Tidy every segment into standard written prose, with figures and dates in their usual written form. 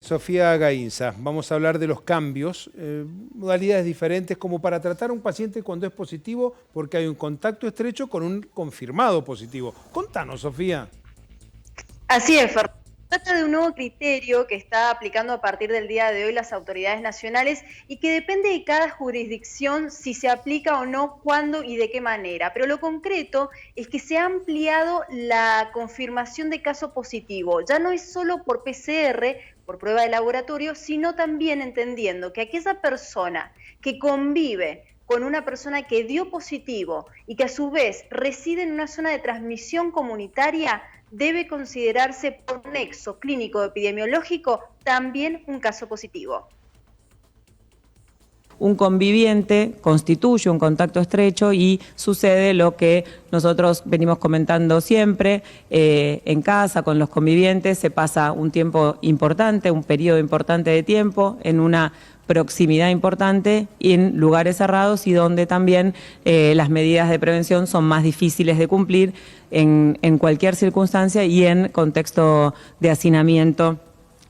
Sofía Gainza, vamos a hablar de los cambios, modalidades diferentes como para tratar a un paciente cuando es positivo porque hay un contacto estrecho con un confirmado positivo. Contanos, Sofía. Así es, Fernando. Se trata de un nuevo criterio que está aplicando a partir del día de hoy las autoridades nacionales y que depende de cada jurisdicción si se aplica o no, cuándo y de qué manera. Pero lo concreto es que se ha ampliado la confirmación de caso positivo. Ya no es solo por PCR, por prueba de laboratorio, sino también entendiendo que aquella persona que convive con una persona que dio positivo y que a su vez reside en una zona de transmisión comunitaria, debe considerarse por nexo clínico epidemiológico también un caso positivo. Un conviviente constituye un contacto estrecho y sucede lo que nosotros venimos comentando siempre, en casa con los convivientes se pasa un tiempo importante, un periodo importante de tiempo, en una proximidad importante y en lugares cerrados y donde también las medidas de prevención son más difíciles de cumplir en cualquier circunstancia y en contexto de hacinamiento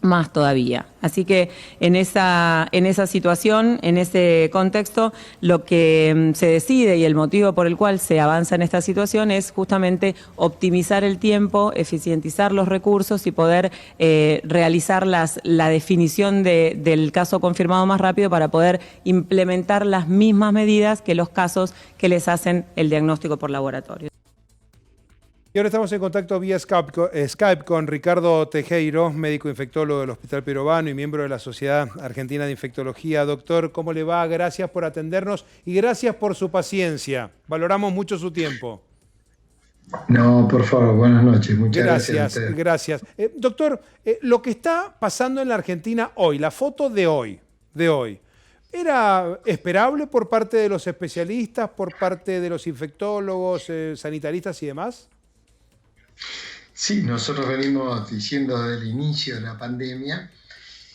más todavía. Así que en esa situación, en ese contexto, lo que se decide y el motivo por el cual se avanza en esta situación es justamente optimizar el tiempo, eficientizar los recursos y poder realizar la definición del caso confirmado más rápido para poder implementar las mismas medidas que los casos que les hacen el diagnóstico por laboratorio. Y ahora estamos en contacto vía Skype con Ricardo Tejero, médico infectólogo del Hospital Pirovano y miembro de la Sociedad Argentina de Infectología. Doctor, ¿cómo le va? Gracias por atendernos y gracias por su paciencia. Valoramos mucho su tiempo. No, por favor, buenas noches. Muchas gracias a ustedes. Gracias. Doctor, lo que está pasando en la Argentina hoy, la foto de hoy, ¿era esperable por parte de los especialistas, por parte de los infectólogos, sanitaristas y demás? Sí, nosotros venimos diciendo desde el inicio de la pandemia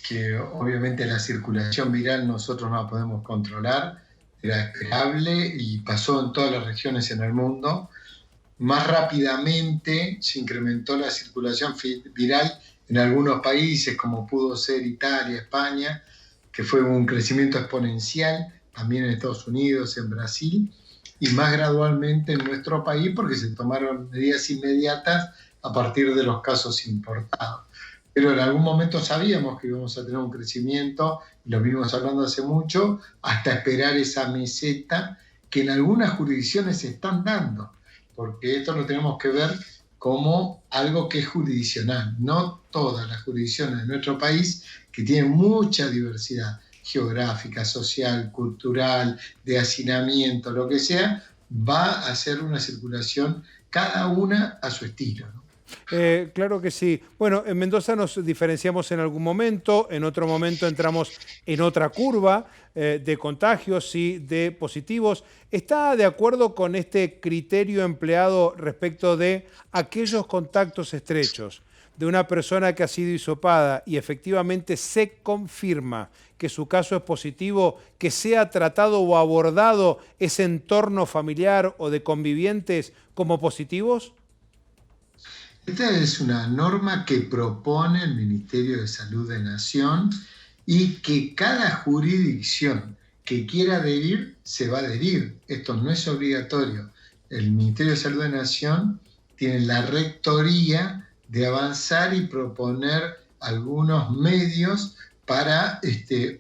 que obviamente la circulación viral nosotros no la podemos controlar, era esperable y pasó en todas las regiones en el mundo. Más rápidamente se incrementó la circulación viral en algunos países como pudo ser Italia, España, que fue un crecimiento exponencial, también en Estados Unidos, en Brasil, y más gradualmente en nuestro país porque se tomaron medidas inmediatas a partir de los casos importados. Pero en algún momento sabíamos que íbamos a tener un crecimiento, y lo venimos hablando hace mucho, hasta esperar esa meseta que en algunas jurisdicciones se están dando, porque esto lo tenemos que ver como algo que es jurisdiccional. No todas las jurisdicciones de nuestro país, que tienen mucha diversidad geográfica, social, cultural, de hacinamiento, lo que sea, va a hacer una circulación cada una a su estilo, ¿no? Claro que sí. Bueno, en Mendoza nos diferenciamos en algún momento, en otro momento entramos en otra curva de contagios y de positivos. ¿Está de acuerdo con este criterio empleado respecto de aquellos contactos estrechos de una persona que ha sido hisopada y efectivamente se confirma que su caso es positivo, que sea tratado o abordado ese entorno familiar o de convivientes como positivos? Esta es una norma que propone el Ministerio de Salud de Nación y que cada jurisdicción que quiera adherir se va a adherir. Esto no es obligatorio. El Ministerio de Salud de Nación tiene la rectoría de avanzar y proponer algunos medios para,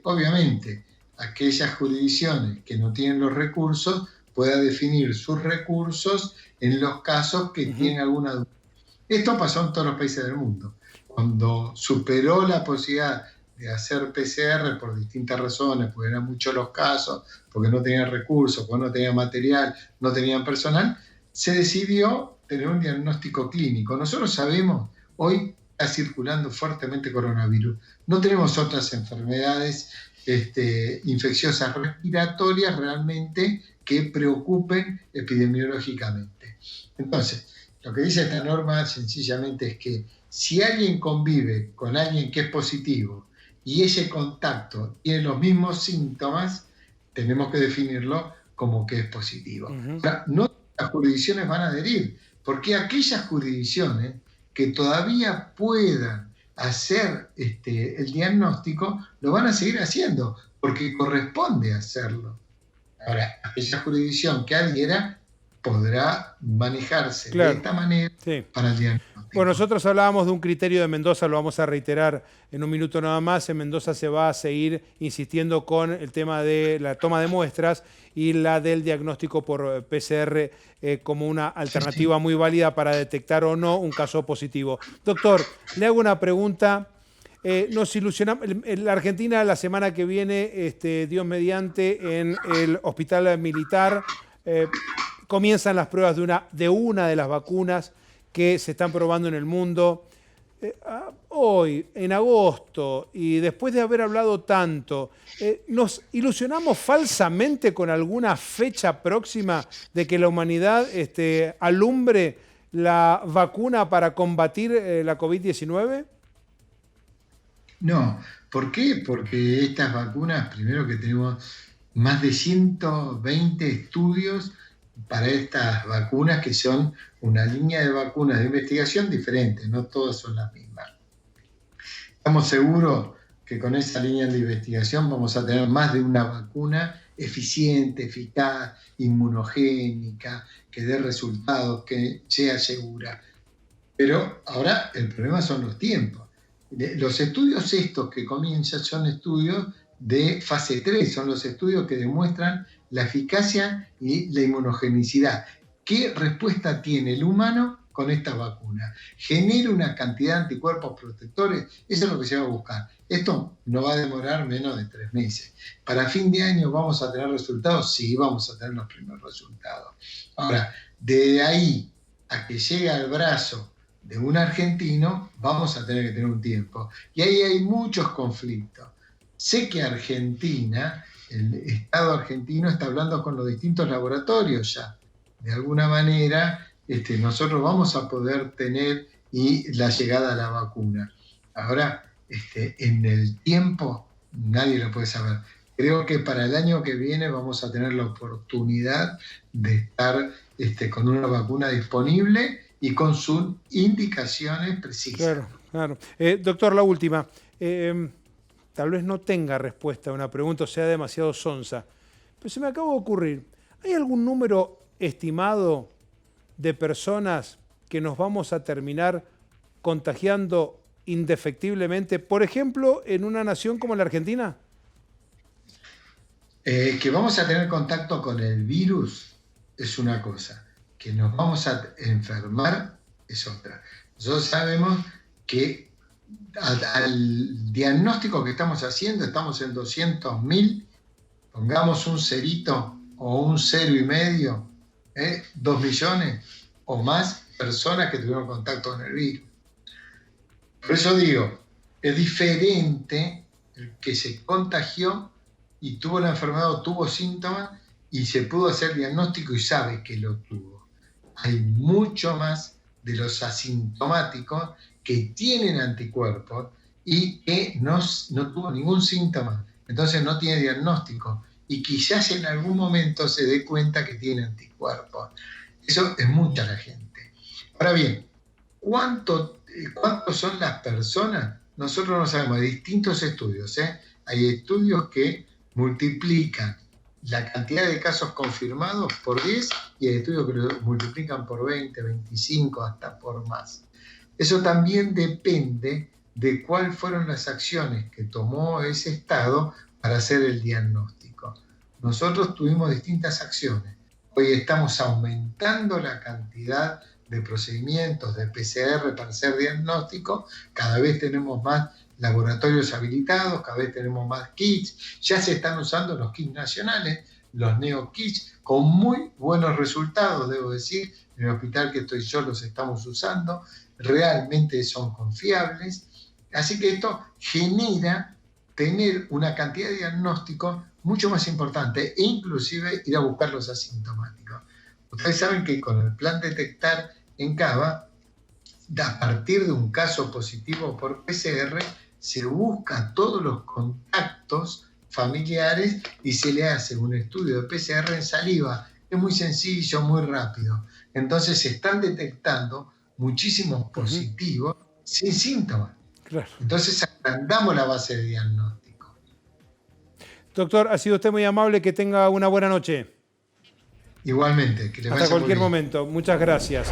obviamente, aquellas jurisdicciones que no tienen los recursos puedan definir sus recursos en los casos que tienen alguna duda. Esto pasó en todos los países del mundo. Cuando superó la posibilidad de hacer PCR por distintas razones, porque eran muchos los casos, porque no tenían recursos, porque no tenían material, no tenían personal, se decidió tener un diagnóstico clínico. Nosotros sabemos, hoy está circulando fuertemente coronavirus. No tenemos otras enfermedades infecciosas respiratorias realmente que preocupen epidemiológicamente. Entonces, lo que dice esta norma sencillamente es que si alguien convive con alguien que es positivo y ese contacto tiene los mismos síntomas, tenemos que definirlo como que es positivo. Ahora, no todas las jurisdicciones van a adherir, porque aquellas jurisdicciones que todavía puedan hacer el diagnóstico, lo van a seguir haciendo, porque corresponde hacerlo. Ahora, aquella jurisdicción que adhiera podrá manejarse de esta manera para el diagnóstico. Bueno, nosotros hablábamos de un criterio de Mendoza, lo vamos a reiterar en un minuto nada más. En Mendoza se va a seguir insistiendo con el tema de la toma de muestras y la del diagnóstico por PCR como una alternativa muy válida para detectar o no un caso positivo. Doctor, le hago una pregunta. Nos ilusionamos. La Argentina la semana que viene, Dios mediante, en el Hospital Militar comienzan las pruebas de una de las vacunas que se están probando en el mundo. Hoy, en agosto, y después de haber hablado tanto, ¿nos ilusionamos falsamente con alguna fecha próxima de que la humanidad alumbre la vacuna para combatir la COVID-19? No. ¿Por qué? Porque estas vacunas, primero que tenemos más de 120 estudios para estas vacunas, que son una línea de vacunas de investigación diferente, no todas son las mismas. Estamos seguros que con esa línea de investigación vamos a tener más de una vacuna eficiente, eficaz, inmunogénica, que dé resultados, que sea segura. Pero ahora el problema son los tiempos. Los estudios estos que comienzan son estudios de fase 3, son los estudios que demuestran la eficacia y la inmunogenicidad. ¿Qué respuesta tiene el humano con esta vacuna? ¿Genera una cantidad de anticuerpos protectores? Eso es lo que se va a buscar. Esto no va a demorar menos de 3 meses. ¿Para fin de año vamos a tener resultados? Sí, vamos a tener los primeros resultados. Ahora, de ahí a que llegue al brazo de un argentino, vamos a tener que tener un tiempo. Y ahí hay muchos conflictos. Sé que Argentina, el Estado argentino, está hablando con los distintos laboratorios ya. De alguna manera, nosotros vamos a poder tener la llegada a la vacuna. Ahora, en el tiempo, nadie lo puede saber. Creo que para el año que viene vamos a tener la oportunidad de estar con una vacuna disponible y con sus indicaciones precisas. Claro. Doctor, la última. Tal vez no tenga respuesta a una pregunta o sea demasiado sonsa, pero se me acaba de ocurrir. ¿Hay algún número estimado de personas que nos vamos a terminar contagiando indefectiblemente, por ejemplo, en una nación como la Argentina? Que vamos a tener contacto con el virus es una cosa, que nos vamos a enfermar es otra. Nosotros sabemos que al diagnóstico que estamos haciendo, estamos en 200.000, pongamos un cerito o un 0,5, 2 millones o más personas que tuvieron contacto con el virus. Por eso digo, es diferente el que se contagió y tuvo la enfermedad o tuvo síntomas y se pudo hacer diagnóstico y sabe que lo tuvo. Hay mucho más de los asintomáticos que tienen anticuerpos y que no tuvo ningún síntoma, entonces no tiene diagnóstico y quizás en algún momento se dé cuenta que tiene anticuerpos. Eso es mucha la gente. Ahora bien, ¿cuántos son las personas? Nosotros no sabemos, hay distintos estudios. Hay estudios que multiplican la cantidad de casos confirmados por 10 y hay estudios que lo multiplican por 20, 25, hasta por más. Eso también depende de cuáles fueron las acciones que tomó ese Estado para hacer el diagnóstico. Nosotros tuvimos distintas acciones. Hoy estamos aumentando la cantidad de procedimientos de PCR para hacer diagnóstico. Cada vez tenemos más laboratorios habilitados, cada vez tenemos más kits. Ya se están usando los kits nacionales, los NeoKits, con muy buenos resultados, debo decir. En el hospital que estoy yo los estamos usando. Realmente son confiables. Así que esto genera tener una cantidad de diagnósticos mucho más importante e inclusive ir a buscar los asintomáticos. Ustedes saben que con el plan Detectar en Cava, a partir de un caso positivo por PCR, se busca todos los contactos familiares y se le hace un estudio de PCR en saliva. Es muy sencillo, muy rápido. Entonces se están detectando muchísimos positivos sin síntomas. Claro. Entonces agrandamos la base de diagnóstico. Doctor, ha sido usted muy amable, que tenga una buena noche. Igualmente, que le vaya Hasta muy cualquier bien. momento. Muchas gracias.